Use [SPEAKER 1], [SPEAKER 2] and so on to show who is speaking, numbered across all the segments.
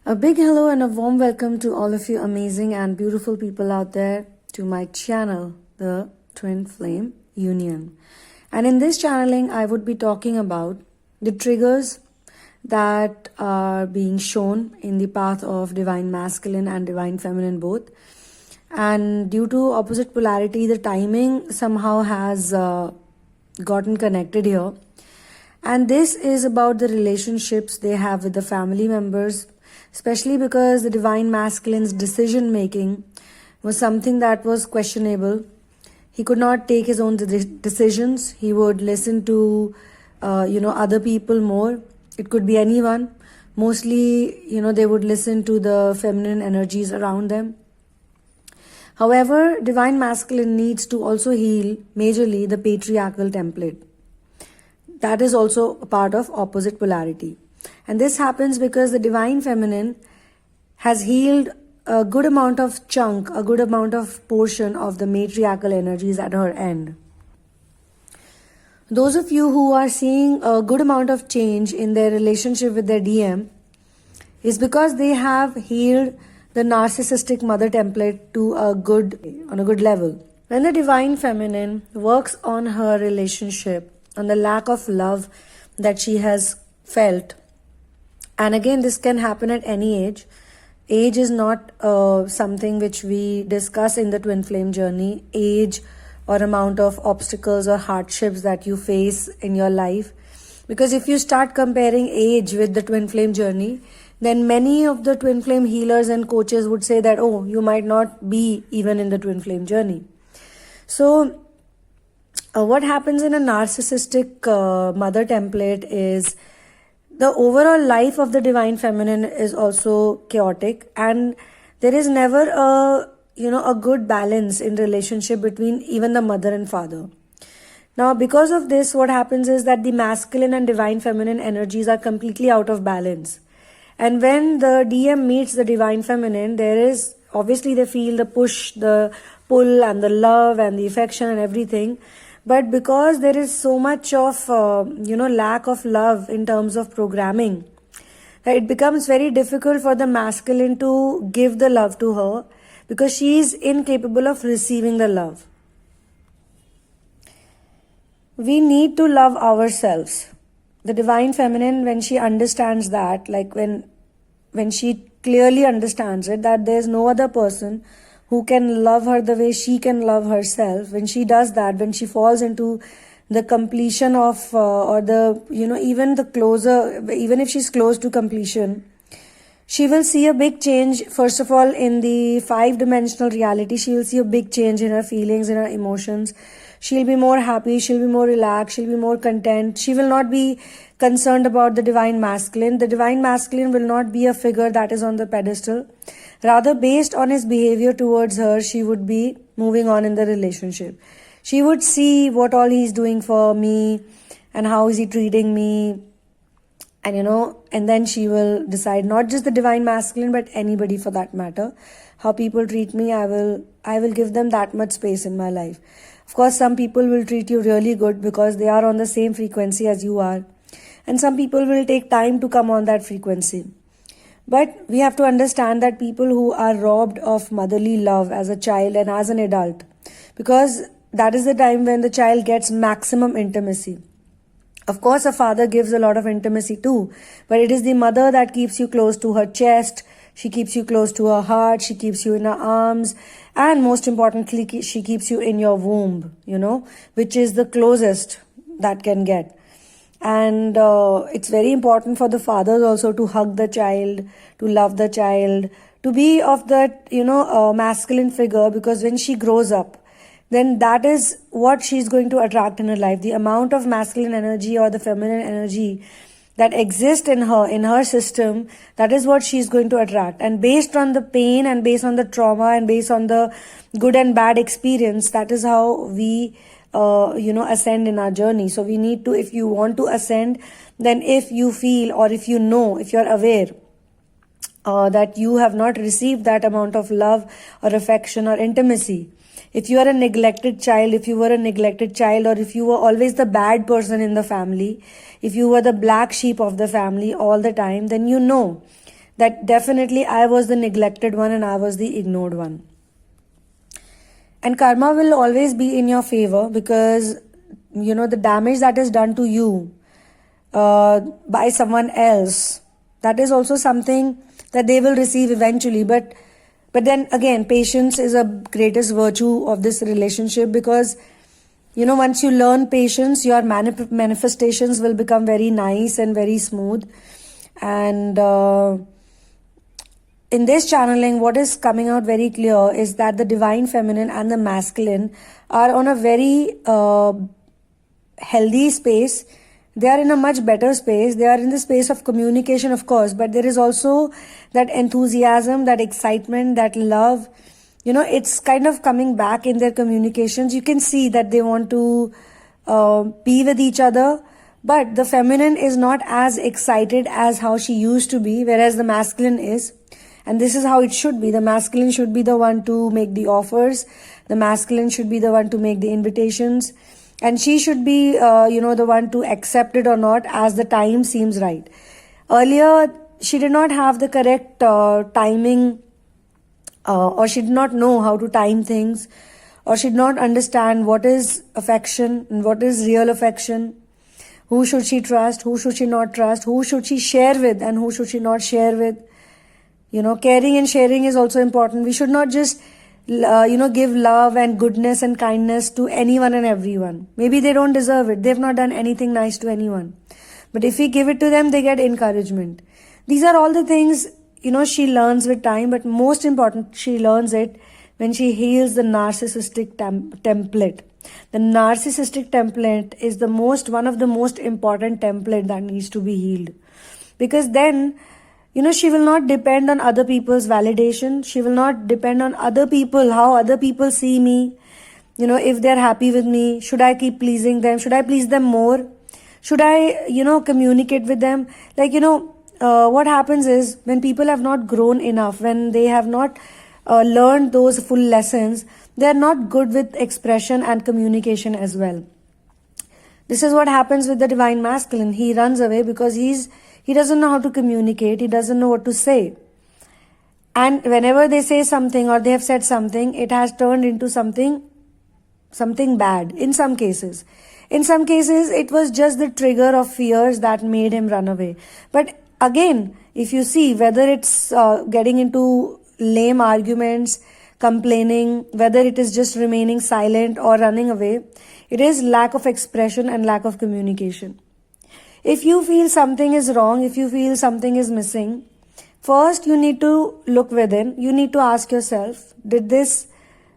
[SPEAKER 1] A big hello and a warm welcome to all of you amazing and beautiful people out there to my channel, the Twin Flame Union. And in this channeling, I would be talking about the triggers that are being shown in the path of divine masculine and divine feminine both. And due to opposite polarity, the timing somehow has gotten connected here. And this is about the relationships they have with the family members, especially because the divine masculine's decision making was something that was questionable. He could not take his own decisions. He would listen to other people more. It could be anyone. Mostly, they would listen to the feminine energies around them. However, divine masculine needs to also heal majorly the patriarchal template. That is also a part of opposite polarity. And this happens because the divine feminine has healed a good amount of chunk, a good amount of portion of the matriarchal energies at her end. Those of you who are seeing a good amount of change in their relationship with their DM is because they have healed the narcissistic mother template on a good level. When the divine feminine works on her relationship, on the lack of love that she has felt, and again, this can happen at any age. Age is not something which we discuss in the twin flame journey. Age or amount of obstacles or hardships that you face in your life. Because if you start comparing age with the twin flame journey, then many of the twin flame healers and coaches would say that, oh, you might not be even in the twin flame journey. So, what happens in a narcissistic mother template is the overall life of the divine feminine is also chaotic, and there is never a good balance in relationship between even the mother and father. Now, because of this, what happens is that the masculine and divine feminine energies are completely out of balance. And when the DM meets the divine feminine, there is obviously they feel the push, the pull, and the love and the affection and everything. But because there is so much of, lack of love in terms of programming, it becomes very difficult for the masculine to give the love to her because she is incapable of receiving the love. We need to love ourselves. The divine feminine, when she understands that, like when she clearly understands it, that there is no other person who can love her the way she can love herself, when she does that, when she falls into the completion of even if she's close to completion, she will see a big change. First of all, in the 5-dimensional reality, she will see a big change in her feelings, in her emotions. She'll be more happy, she'll be more relaxed, she'll be more content. She will not be concerned about the divine masculine. The divine masculine will not be a figure that is on the pedestal. Rather, based on his behavior towards her, she would be moving on in the relationship. She would see what all he's doing for me and how is he treating me. And then she will decide, not just the divine masculine, but anybody for that matter. How people treat me, I will give them that much space in my life. Of course, some people will treat you really good because they are on the same frequency as you are. And some people will take time to come on that frequency. But we have to understand that people who are robbed of motherly love as a child and as an adult, because that is the time when the child gets maximum intimacy. Of course, a father gives a lot of intimacy too, but it is the mother that keeps you close to her chest, she keeps you close to her heart, she keeps you in her arms, and most importantly, she keeps you in your womb, which is the closest that can get. And it's very important for the fathers also to hug the child, to love the child, to be of that, masculine figure, because when she grows up, then that is what she's going to attract in her life. The amount of masculine energy or the feminine energy that exists in her system, that is what she's going to attract. And based on the pain and based on the trauma and based on the good and bad experience, that is how we ascend in our journey. So we need to, if you want to ascend, then if you feel or if you know, if you're aware that you have not received that amount of love or affection or intimacy, if you are a neglected child, if you were a neglected child, or if you were always the bad person in the family, if you were the black sheep of the family all the time, then you know that definitely I was the neglected one and I was the ignored one. And karma will always be in your favor, because the damage that is done to you by someone else, that is also something that they will receive eventually. But then again, patience is a greatest virtue of this relationship, because once you learn patience, your manifestations will become very nice and very smooth. And in this channeling, what is coming out very clear is that the divine feminine and the masculine are on a very healthy space. They are in a much better space. They are in the space of communication, of course, but there is also that enthusiasm, that excitement, that love. It's kind of coming back in their communications. You can see that they want to be with each other, but the feminine is not as excited as how she used to be, whereas the masculine is. And this is how it should be. The masculine should be the one to make the offers. The masculine should be the one to make the invitations. And she should be, the one to accept it or not as the time seems right. Earlier, she did not have the correct timing, or she did not know how to time things, or she did not understand what is affection and what is real affection. Who should she trust? Who should she not trust? Who should she share with and who should she not share with? Caring and sharing is also important. We should not just give love and goodness and kindness to anyone and everyone. Maybe they don't deserve it. They've not done anything nice to anyone. But if we give it to them, they get encouragement. These are all the things, she learns with time, but most important, she learns it when she heals the narcissistic template. The narcissistic template is one of the most important template that needs to be healed. Because then, she will not depend on other people's validation. She will not depend on other people, how other people see me. If they're happy with me, should I keep pleasing them? Should I please them more? Should I, communicate with them? What happens is when people have not grown enough, when they have not learned those full lessons, they are not good with expression and communication as well. This is what happens with the divine masculine. He runs away because he doesn't know how to communicate. He doesn't know what to say. And whenever they say something or they have said something, it has turned into something bad in some cases. In some cases, it was just the trigger of fears that made him run away. But again, if you see whether it's getting into lame arguments, complaining, whether it is just remaining silent or running away, it is lack of expression and lack of communication. If you feel something is wrong, if you feel something is missing, first you need to look within. You need to ask yourself, did this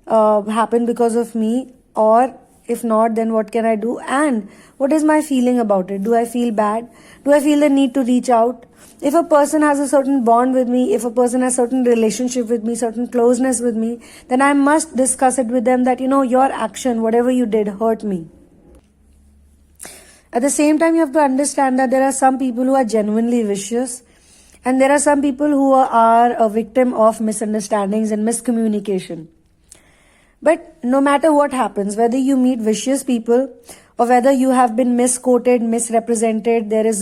[SPEAKER 1] happen because of me? Or if not, then what can I do? And what is my feeling about it? Do I feel bad? Do I feel the need to reach out? If a person has a certain bond with me, if a person has a certain relationship with me, certain closeness with me, then I must discuss it with them that, your action, whatever you did, hurt me. At the same time, you have to understand that there are some people who are genuinely vicious, and there are some people who are a victim of misunderstandings and miscommunication. But no matter what happens, whether you meet vicious people or whether you have been misquoted, misrepresented, there is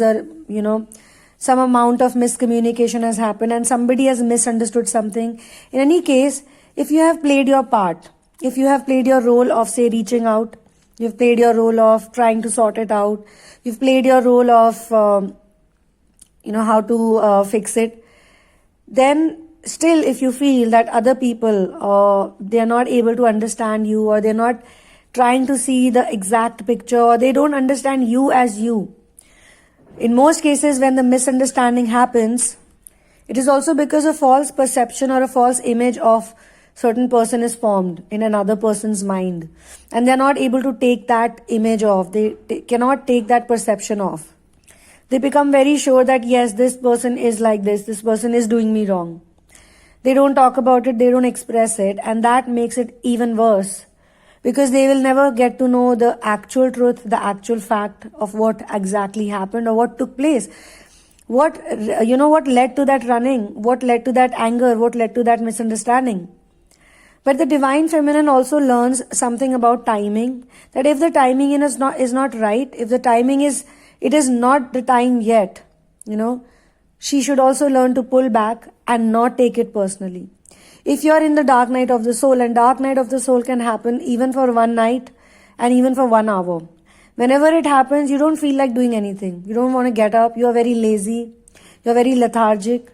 [SPEAKER 1] some amount of miscommunication has happened and somebody has misunderstood something. In any case, if you have played your part, if you have played your role of, say, reaching out, you've played your role of trying to sort it out, you've played your role of, how to fix it, then still if you feel that other people, they are not able to understand you, or they're not trying to see the exact picture, or they don't understand you as you. In most cases, when the misunderstanding happens, it is also because a false perception or a false image of certain person is formed in another person's mind. And they're not able to take that image off. They cannot take that perception off. They become very sure that, yes, this person is like this person is doing me wrong. They don't talk about it, they don't express it, and that makes it even worse. Because they will never get to know the actual truth, the actual fact of what exactly happened or what took place. What led to that running? What led to that anger? What led to that misunderstanding? But the divine feminine also learns something about timing. That if the timing is not right, if the timing it is not the time yet, she should also learn to pull back and not take it personally. If you are in the dark night of the soul, and dark night of the soul can happen even for one night and even for 1 hour. Whenever it happens, you don't feel like doing anything. You don't want to get up. You are very lazy. You are very lethargic.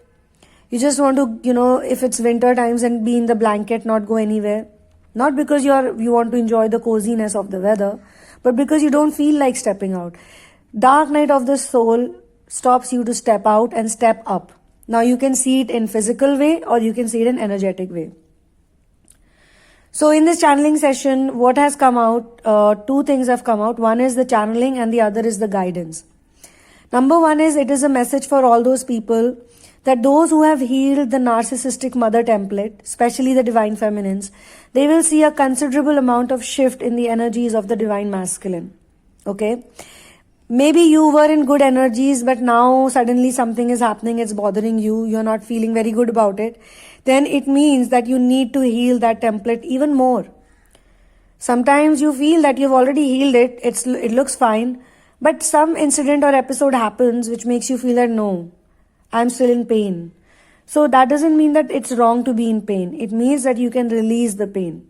[SPEAKER 1] You just want to, if it's winter times, and be in the blanket, not go anywhere. Not because you want to enjoy the coziness of the weather, but because you don't feel like stepping out. Dark night of the soul stops you to step out and step up. Now you can see it in physical way, or you can see it in energetic way. So in this channeling session, what has come out, 2 things have come out. One is the channeling and the other is the guidance. Number 1 is, it is a message for all those people, that those who have healed the narcissistic mother template, especially the divine feminines, they will see a considerable amount of shift in the energies of the divine masculine. Okay? Maybe you were in good energies, but now suddenly something is happening, it's bothering you, you're not feeling very good about it. Then it means that you need to heal that template even more. Sometimes you feel that you've already healed it, it looks fine, but some incident or episode happens which makes you feel that no, I'm still in pain. So that doesn't mean that it's wrong to be in pain. It means that you can release the pain.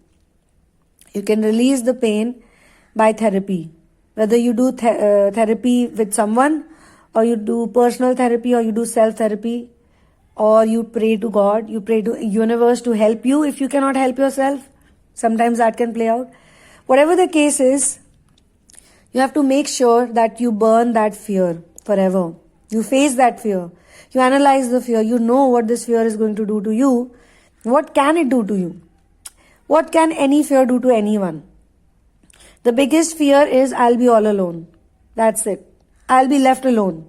[SPEAKER 1] You can release the pain by therapy. Whether you do therapy with someone, or you do personal therapy, or you do self-therapy, or you pray to God, you pray to universe to help you if you cannot help yourself. Sometimes that can play out. Whatever the case is, you have to make sure that you burn that fear forever. You face that fear. You analyze the fear. You know what this fear is going to do to you. What can it do to you? What can any fear do to anyone? The biggest fear is, I'll be all alone. That's it. I'll be left alone.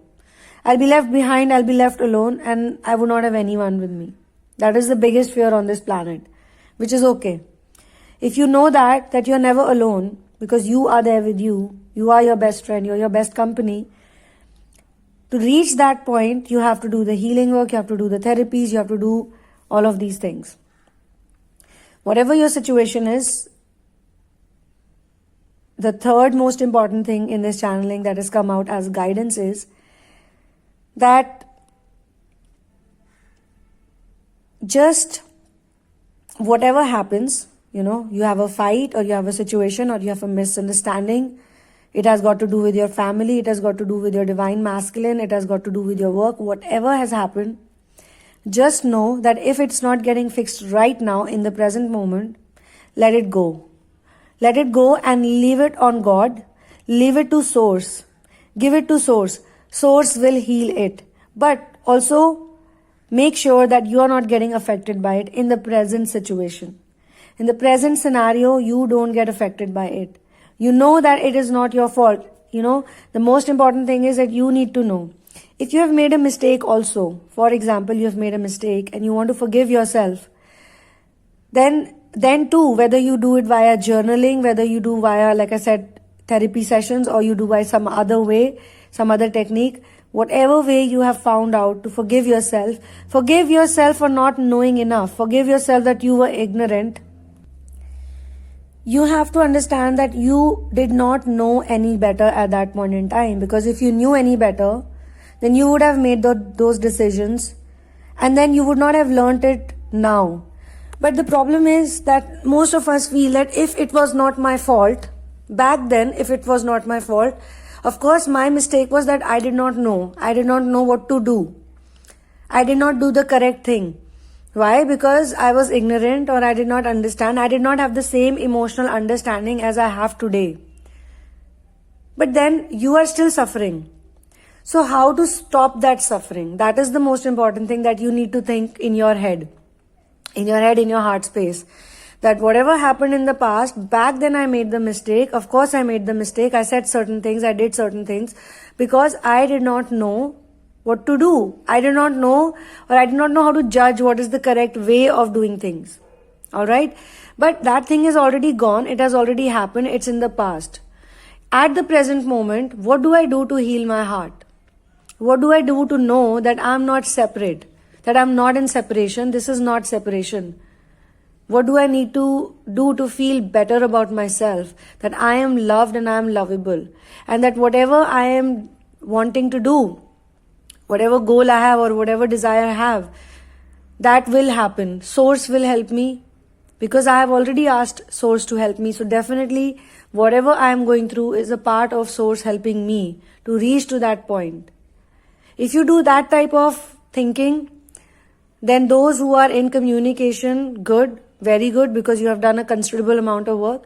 [SPEAKER 1] I'll be left behind, I'll be left alone, and I would not have anyone with me. That is the biggest fear on this planet, which is okay. If you know that you're never alone, because you are there with you are your best friend, you're your best company. To reach that point, you have to do the healing work, you have to do the therapies, you have to do all of these things. Whatever your situation is, the third most important thing in this channeling that has come out as guidance is that just whatever happens, you have a fight, or you have a situation, or you have a misunderstanding, it has got to do with your family, it has got to do with your divine masculine, it has got to do with your work, whatever has happened, just know that if it's not getting fixed right now in the present moment, let it go. Let it go and leave it on God. Leave it to Source. Give it to Source. Source will heal it. But also make sure that you are not getting affected by it in the present situation. In the present scenario, you don't get affected by it. You know that it is not your fault. The most important thing is that you need to know. If you have made a mistake also, for example, you have made a mistake and you want to forgive yourself, then too, whether you do it via journaling, whether you do via, like I said, therapy sessions, or you do by some other way, some other technique, whatever way you have found out to forgive yourself for not knowing enough, forgive yourself that you were ignorant. You have to understand that you did not know any better at that point in time, because if you knew any better, then you would have made those decisions, and then you would not have learnt it now. But the problem is that most of us feel that if it was not my fault, back then, if it was not my fault, of course my mistake was that I did not know. I did not know what to do. I did not do the correct thing. Why? Because I was ignorant, or I did not understand. I did not have the same emotional understanding as I have today. But then you are still suffering. So how to stop that suffering? That is the most important thing that you need to think in your head. In your heart space, that whatever happened in the past, back then I made the mistake. Of course I made the mistake. I said certain things, I did certain things, because I did not know what to do. I did not know, or I did not know how to judge what is the correct way of doing things. Alright? But that thing is already gone. It has already happened. It's in the past. At the present moment, what do I do to heal my heart? What do I do to know that I'm not separate? That I'm not in separation. This is not separation. What do I need to do to feel better about myself? That I am loved and I am lovable. And that whatever I am wanting to do, whatever goal I have or whatever desire I have, that will happen. Source will help me because I have already asked Source to help me. So definitely whatever I am going through is a part of Source helping me to reach to that point. If you do that type of thinking, then those who are in communication, good, very good, because you have done a considerable amount of work.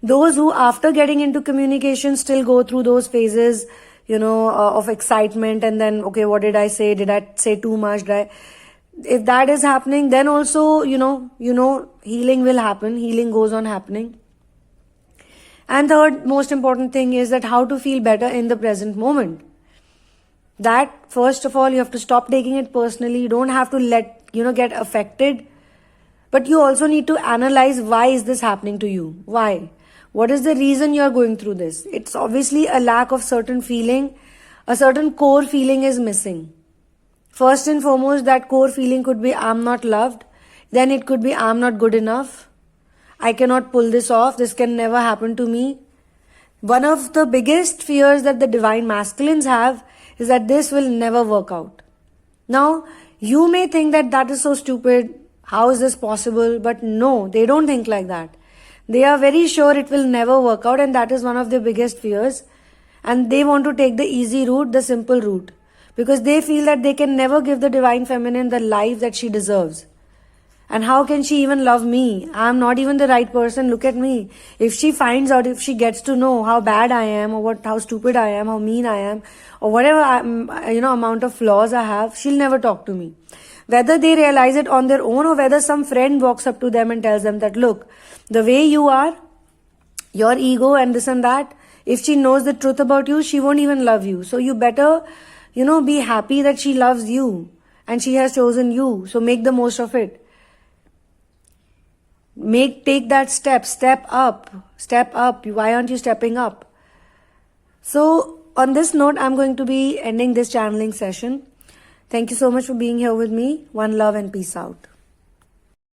[SPEAKER 1] Those who after getting into communication still go through those phases, of excitement, and then, okay, what did I say? Did I say too much? If that is happening, then also, healing will happen. Healing goes on happening. And third most important thing is that how to feel better in the present moment. That first of all, you have to stop taking it personally. You don't have to get affected. But you also need to analyze, why is this happening to you? Why? What is the reason you are going through this? It's obviously a lack of certain feeling. A certain core feeling is missing. First and foremost, that core feeling could be I'm not loved. Then it could be I'm not good enough. I cannot pull this off. This can never happen to me. One of the biggest fears that the divine masculines have is that this will never work out. Now, you may think that that is so stupid. How is this possible? But no, they don't think like that. They are very sure it will never work out, and that is one of their biggest fears. And they want to take the easy route, the simple route, because they feel that they can never give the divine feminine the life that she deserves. And how can she even love me? I am not even the right person. Look at me. If she finds out, if she gets to know how bad I am, or how stupid I am, how mean I am, or whatever amount of flaws I have, she'll never talk to me. Whether they realize it on their own, or whether some friend walks up to them and tells them that, look, the way you are, your ego and this and that, if she knows the truth about you, she won't even love you. So you better, be happy that she loves you and she has chosen you. So make the most of it. Take that step up. Why aren't you stepping up? So on this note, I'm going to be ending this channeling session. Thank you so much for being here with me. One love and peace out.